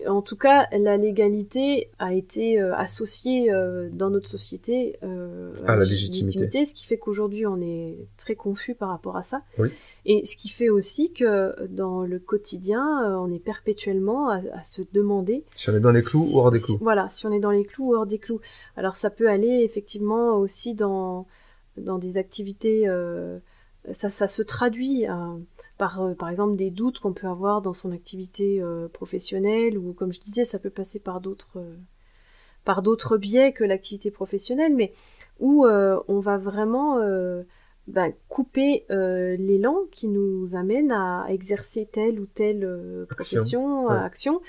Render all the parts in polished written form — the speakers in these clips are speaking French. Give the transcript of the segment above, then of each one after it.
en tout cas, la légalité a été associée dans notre société À la légitimité. ce qui fait qu'aujourd'hui on est très confus par rapport à ça. Oui. Et ce qui fait aussi que dans le quotidien, on est perpétuellement à se demander Si on est dans les clous ou hors des clous. voilà, si on est dans les clous ou hors des clous. Alors ça peut aller effectivement aussi dans des activités, ça se traduit par exemple des doutes qu'on peut avoir dans son activité professionnelle, ou comme je disais, ça peut passer par d'autres biais que l'activité professionnelle, mais où on va vraiment couper l'élan qui nous amène à exercer telle ou telle profession, Ouais. action,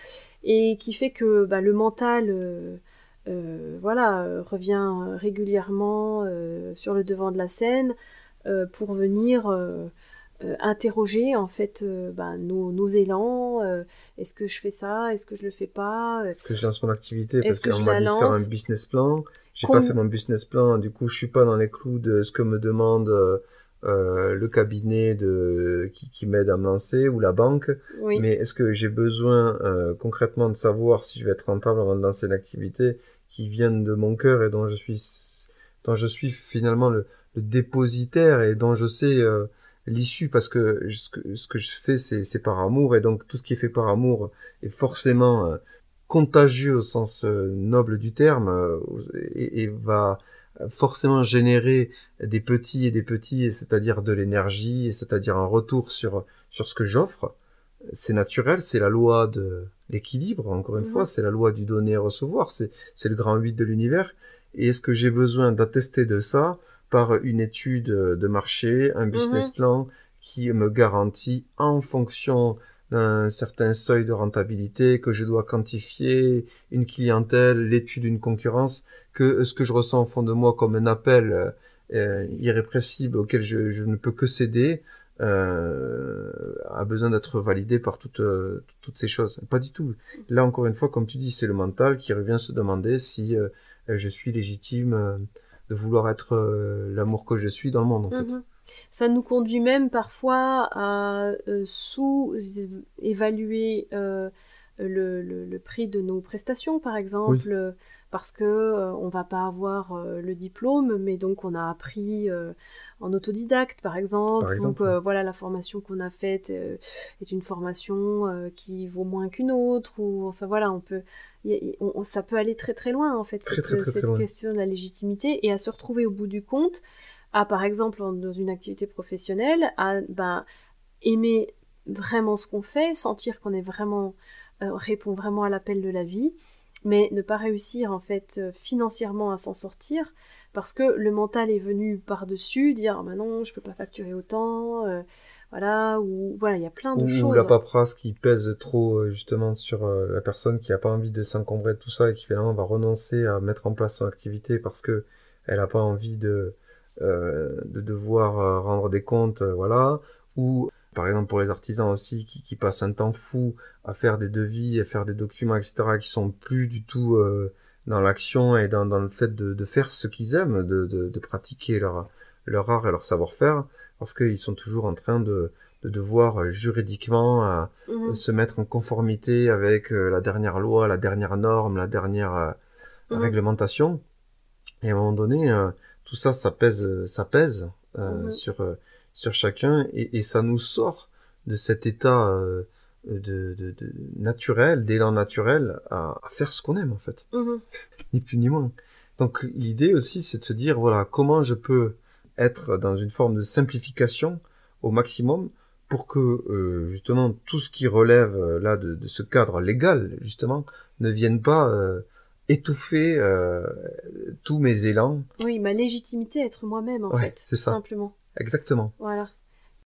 et qui fait que le mental revient régulièrement sur le devant de la scène pour venir interroger en fait nos élans. Est-ce que je fais ça? Est-ce que je le fais pas? Est-ce que je lance mon activité parce Est-ce que qu'on je m'a la dit de faire un lance? business plan, j'ai pas fait mon business plan, du coup je suis pas dans les clous de ce que me demande le cabinet qui m'aide à me lancer, ou la banque. Oui. Mais est-ce que j'ai besoin concrètement de savoir si je vais être rentable avant de lancer une activité qui vienne de mon cœur et dont je suis finalement le dépositaire, et dont je sais l'issue, parce que ce que je fais c'est par amour, et donc tout ce qui est fait par amour est forcément contagieux au sens noble du terme, et va forcément générer des petits, et c'est-à-dire de l'énergie, et c'est-à-dire un retour sur ce que j'offre. C'est naturel, c'est la loi de l'équilibre, encore une fois, c'est la loi du donner et recevoir, c'est le grand 8 de l'univers. Et est-ce que j'ai besoin d'attester de ça par une étude de marché, un business plan qui me garantit, en fonction d'un certain seuil de rentabilité que je dois quantifier, une clientèle, l'étude d'une concurrence, que ce que je ressens au fond de moi comme un appel irrépressible auquel je ne peux que céder, a besoin d'être validé par toutes ces choses? Pas du tout. Là, encore une fois, comme tu dis, c'est le mental qui revient se demander si je suis légitime de vouloir être l'amour que je suis dans le monde, en fait. Ça nous conduit même parfois à sous-évaluer le prix de nos prestations, par exemple, parce que on va pas avoir le diplôme, mais donc on a appris en autodidacte, par exemple. Donc voilà, la formation qu'on a faite est une formation qui vaut moins qu'une autre, ou enfin voilà, ça peut aller très très loin, en fait, cette loin. question de la légitimité, et à se retrouver au bout du compte par exemple, dans une activité professionnelle, à aimer vraiment ce qu'on fait, sentir qu'on est vraiment répond vraiment à l'appel de la vie, mais ne pas réussir en fait financièrement à s'en sortir, parce que le mental est venu par-dessus dire non, je peux pas facturer autant, voilà, ou voilà, il y a plein de choses. Ou la paperasse qui pèse trop justement sur la personne qui a pas envie de s'encombrer de tout ça, et qui finalement va renoncer à mettre en place son activité parce que elle a pas envie de devoir rendre des comptes, voilà. Ou par exemple pour les artisans aussi qui passent un temps fou à faire des devis, à faire des documents, etc., qui sont plus du tout dans l'action et dans le fait de faire ce qu'ils aiment, de pratiquer leur art et leur savoir-faire, parce qu'ils sont toujours en train de devoir juridiquement se mettre en conformité avec la dernière loi, la dernière norme, la dernière réglementation. Et à un moment donné, tout ça, ça pèse sur chacun, et ça nous sort de cet état de naturel, d'élan naturel à faire ce qu'on aime, en fait. Ni plus ni moins. Donc l'idée aussi, c'est de se dire, voilà, comment je peux être dans une forme de simplification au maximum pour que justement tout ce qui relève là de ce cadre légal, justement, ne vienne pas étouffer tous mes élans. Oui, ma légitimité à être moi-même, en fait, c'est tout ça. simplement. Exactement. Voilà.